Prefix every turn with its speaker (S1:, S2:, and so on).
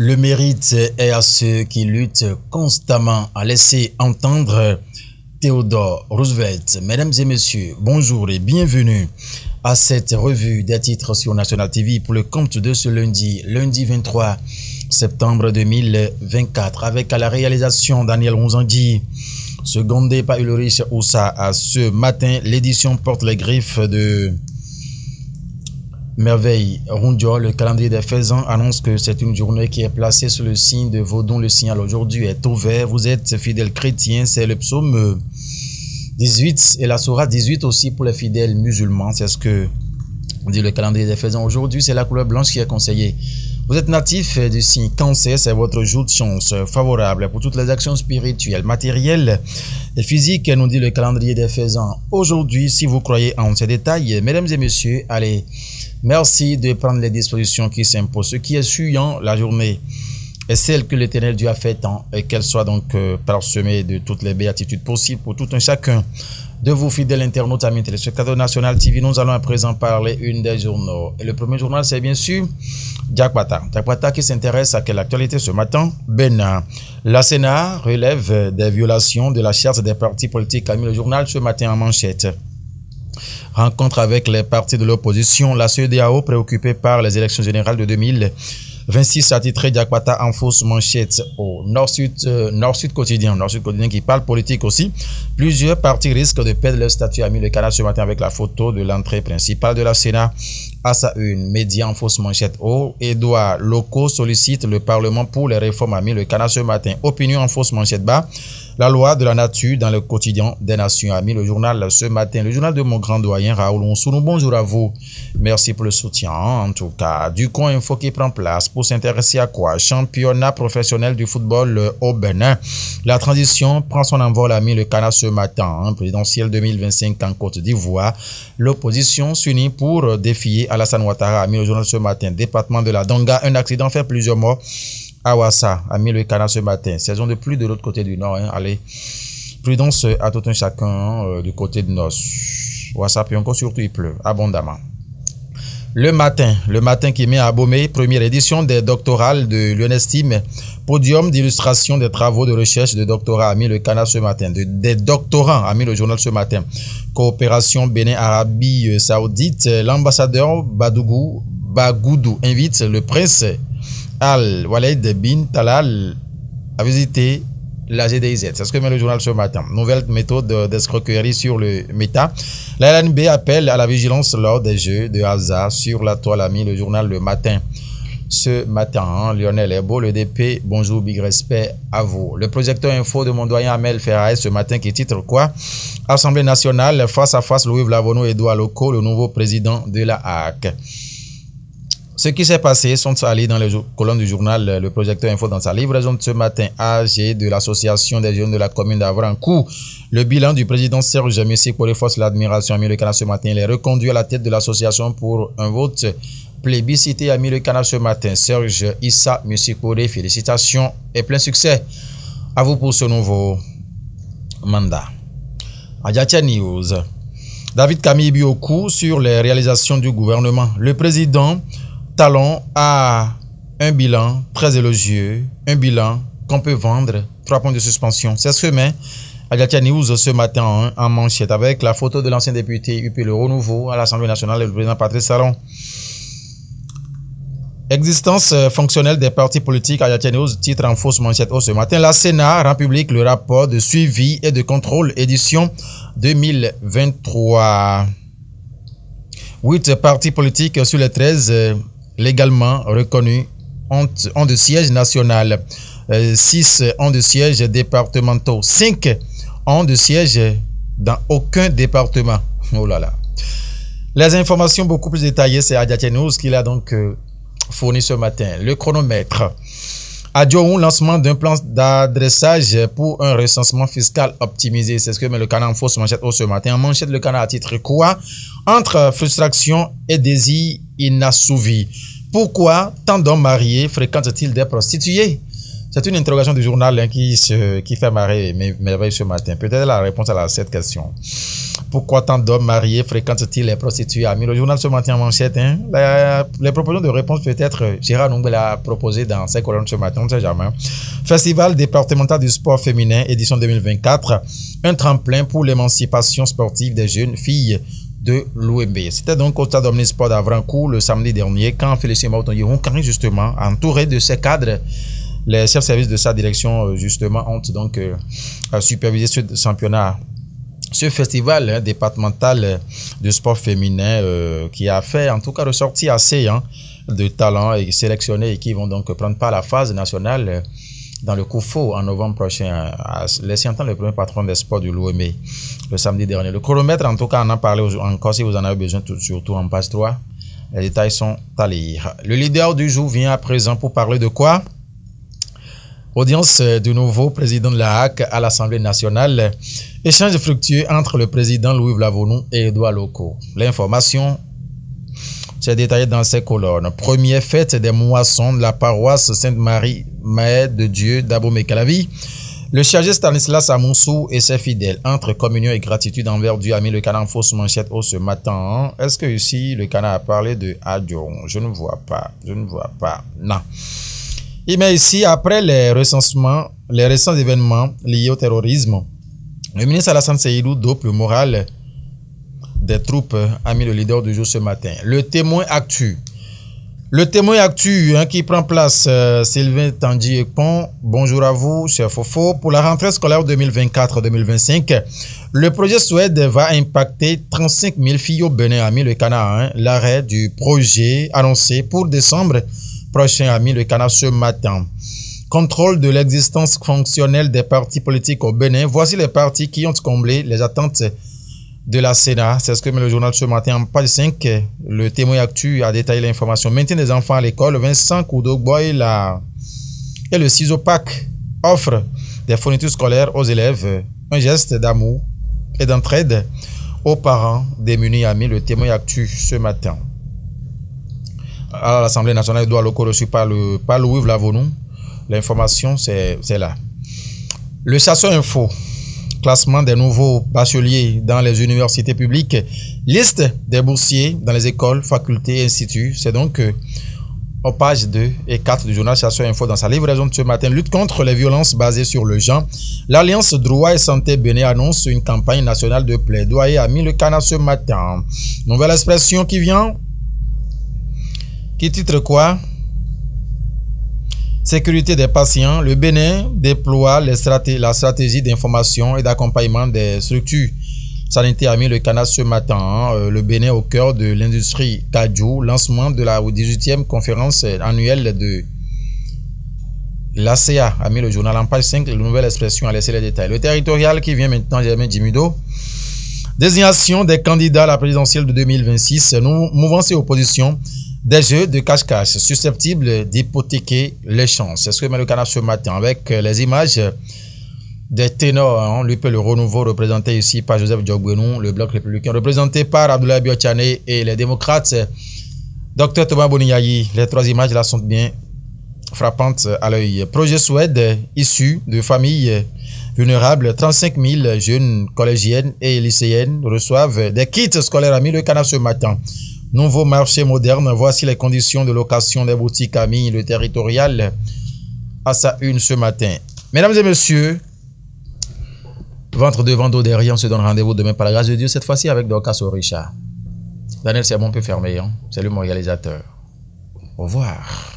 S1: Le mérite est à ceux qui luttent constamment à laisser entendre Theodore Roosevelt. Mesdames et messieurs, bonjour et bienvenue à cette revue des titres sur National TV pour le compte de ce lundi 23 septembre 2024, avec à la réalisation Daniel Ronzangui, secondé par Ulrich Oussa. À ce matin, l'édition porte les griffes de Merveille Rondio. Le calendrier des faisans annonce que c'est une journée qui est placée sous le signe de Vodon. Le signal aujourd'hui est ouvert. Vous êtes fidèles chrétiens, c'est le psaume 18 et la sourate 18 aussi pour les fidèles musulmans. C'est ce que dit le calendrier des faisans. Aujourd'hui, c'est la couleur blanche qui est conseillée. Vous êtes natif du signe Cancer, c'est votre jour de chance favorable pour toutes les actions spirituelles, matérielles et physiques, nous dit le calendrier des faisans. Aujourd'hui, si vous croyez en ces détails, mesdames et messieurs, allez, merci de prendre les dispositions qui s'imposent. Ce qui est suivant la journée est celle que l'Éternel Dieu a fait tant et qu'elle soit donc parsemée de toutes les béatitudes possibles pour tout un chacun de vous, fidèles internautes, amis téléspectateurs National TV. Nous allons à présent parler une des journaux. Et le premier journal, c'est bien sûr Diakbata. Diakbata qui s'intéresse à quelle actualité ce matin? Bénin. La Sénat relève des violations de la charte des partis politiques, a mis le journal ce matin en manchette. Rencontre avec les partis de l'opposition. La CEDEAO, préoccupée par les élections générales de 2026, a titré Diakbata en fausse manchette au Nord-Sud quotidien. Nord-Sud quotidien qui parle politique aussi. Plusieurs partis risquent de perdre leur statut, a mis le canard ce matin avec la photo de l'entrée principale de la Sénat à sa une. Média en fausse manchette au Édouard Locaux sollicite le Parlement pour les réformes, a mis le canard ce matin. Opinion en fausse manchette bas. La loi de la nature dans le quotidien des nations, a mis le journal ce matin. Le journal de mon grand doyen Raoul Onsounou. Bonjour à vous. Merci pour le soutien. En tout cas, du coin info qui prend place pour s'intéresser à quoi? Championnat professionnel du football au Bénin. La transition prend son envol, a mis le canard ce matin. Présidentiel 2025 en Côte d'Ivoire. L'opposition s'unit pour défier Alassane Ouattara, a mis le journal ce matin. Département de la Donga, un accident fait plusieurs morts. Awassa, a mis le canard ce matin. Saison de pluie de l'autre côté du nord. Allez, prudence à tout un chacun du côté du nord. Awassa, puis encore surtout il pleut abondamment. Le matin qui met à Abomey, première édition des doctorales de l'UNESTIM, podium d'illustration des travaux de recherche de doctorat, a mis le canard ce matin. Des doctorants, a mis le journal ce matin. Coopération Bénin-Arabie Saoudite, l'ambassadeur Bagoudou invite le prince Al-Walid bin Talal a visité la GDIZ. C'est ce que met le journal ce matin. Nouvelle méthode d'escroquerie sur le méta. La LNB appelle à la vigilance lors des jeux de hasard sur la toile, a mis le journal le matin. Ce matin, Lionel Ebo, le DP, bonjour, big respect à vous. Le projecteur info de mon doyen Amel Ferraez ce matin qui titre quoi? Assemblée nationale, face à face, Louis Vlavono et Edouard Locaux, le nouveau président de la HAC. Ce qui s'est passé sont allés dans les colonnes du journal Le Projecteur Info dans sa livraison de ce matin. AG de l'association des jeunes de la commune d'Avrancourt. Le bilan du président Serge Messi pour les forces de l'admiration, a mis le canard ce matin. Il est reconduit à la tête de l'association pour un vote plébiscité, a mis le canard ce matin. Serge Issa Messi-Koré, félicitations et plein succès à vous pour ce nouveau mandat. Adjatia News. David Camille Biokou sur les réalisations du gouvernement. Le président Talon a un bilan très élogieux, un bilan qu'on peut vendre, 3 points de suspension. C'est ce que met Adjatia News ce matin en manchette avec la photo de l'ancien député UP Le Renouveau à l'Assemblée nationale et le président Patrice Talon. Existence fonctionnelle des partis politiques, Adjatia News titre en fausse manchette ce matin. La Sénat rend public le rapport de suivi et de contrôle édition 2023. 8 partis politiques sur les 13 légalement reconnus ont de sièges national. 6 ont de sièges départementaux. 5 ont de sièges dans aucun département. Oh là là. Les informations beaucoup plus détaillées, c'est Adjatia News qui l'a donc fourni ce matin. Le chronomètre. À Diohou, lancement d'un plan d'adressage pour un recensement fiscal optimisé. C'est ce que met le canard en fausse manchette ce matin. En manchette, le canard a titre quoi? Entre frustration et désir inassouvi. Pourquoi tant d'hommes mariés fréquentent-ils des prostituées? C'est une interrogation du journal hein, qui fait marrer merveille ce matin. Peut-être la réponse à cette question. Pourquoi tant d'hommes mariés fréquentent-ils les prostituées amis? Le journal ce matin en manchette. Hein, les propositions de réponse peut-être Gérard Noumbel a proposé dans ses colonnes ce matin, on ne sait jamais. Festival départemental du sport féminin, édition 2024. Un tremplin pour l'émancipation sportive des jeunes filles de l'OMB. C'était donc au stade Omnisport d'Avrancourt le samedi dernier quand Félicien Maoutongiron, justement, entouré de ses cadres, les chefs services de sa direction, justement, ont donc supervisé ce championnat, ce festival départemental de sport féminin qui a fait, en tout cas, ressortir assez de talents et sélectionnés et qui vont donc prendre part à la phase nationale dans le COUFO en novembre prochain, laissez entendre le premier patron des sports de l'OMB le samedi dernier. Le chronomètre, en tout cas, on en parlé encore si vous en avez besoin, surtout en page 3. Les détails sont à lire. Le leader du jour vient à présent pour parler de quoi? Audience du nouveau président de la HAC à l'Assemblée nationale. Échange fructueux entre le président Louis Vlavonou et Edouard Loko. L'information, c'est détaillé dans ces colonnes. Première fête des moissons de la paroisse Sainte-Marie, Mère de Dieu d'Abomey-Calavi. Le chargé Stanislas Amoussou et ses fidèles entre communion et gratitude envers Dieu a mis le canard en fausse manchette haut ce matin. Est-ce que ici le canard a parlé de Adjon? Je ne vois pas. Je ne vois pas. Non. Il met ici, après les récents événements liés au terrorisme, le ministre Alassane Seydou dope le moral des troupes, a mis le leader du jour ce matin. Le témoin actu. Le témoin actu qui prend place, Sylvain Tandier-Pont. Bonjour à vous, cher Fofo. Pour la rentrée scolaire 2024-2025, le projet SUED va impacter 35 000 filles au Bénin, a mis le canard. L'arrêt du projet annoncé pour décembre prochain, a mis le canard ce matin. Contrôle de l'existence fonctionnelle des partis politiques au Bénin. Voici les partis qui ont comblé les attentes de la Sénat. C'est ce que met le journal ce matin en page 5. Le témoin actu a détaillé l'information. Maintien des enfants à l'école. Vincent Koudogboy et le CISOPAC offre des fournitures scolaires aux élèves. Un geste d'amour et d'entraide aux parents démunis, a mis le témoin actu ce matin. À l'Assemblée nationale, Edouard Loko reçu par Louis Vlavonou. L'information, c'est là. Le Chasseur Info. Classement des nouveaux bacheliers dans les universités publiques. Liste des boursiers dans les écoles, facultés et instituts. C'est donc aux pages 2 et 4 du journal Chasseur Info dans sa livraison de ce matin. Lutte contre les violences basées sur le genre. L'Alliance Droit et Santé Bénin annonce une campagne nationale de plaidoyer, a mis le canard ce matin. Nouvelle expression qui vient. Qui titre quoi? Sécurité des patients. Le Bénin déploie la stratégie d'information et d'accompagnement des structures sanitaires, a mis le canard ce matin. Le Bénin au cœur de l'industrie Kajou. Lancement de la 18e conférence annuelle de l'ACA, a mis le journal en page 5. La nouvelle expression a laissé les détails. Le territorial qui vient maintenant, Germain Djimido. Désignation des candidats à la présidentielle de 2026. Mouvance et opposition. Des jeux de cache-cache susceptibles d'hypothéquer les chances. C'est ce que met le canard ce matin avec les images des ténors. Lui peut le renouveau représenté ici par Joseph Diogbenou, le bloc républicain représenté par Abdoulaye Biochane et les démocrates. Dr Thomas Boniayi. Les trois images là sont bien frappantes à l'œil. Projet SUED issu de familles vulnérables. 35 000 jeunes collégiennes et lycéennes reçoivent des kits scolaires, a mis le canard ce matin. Nouveau marché moderne, voici les conditions de location des boutiques amis, le territorial à sa une ce matin. Mesdames et messieurs, ventre devant dos derrière, on se donne rendez-vous demain par la grâce de Dieu, cette fois-ci avec Dorcas Richard. Daniel, c'est bon, on peut fermer, c'est lui mon réalisateur. Au revoir.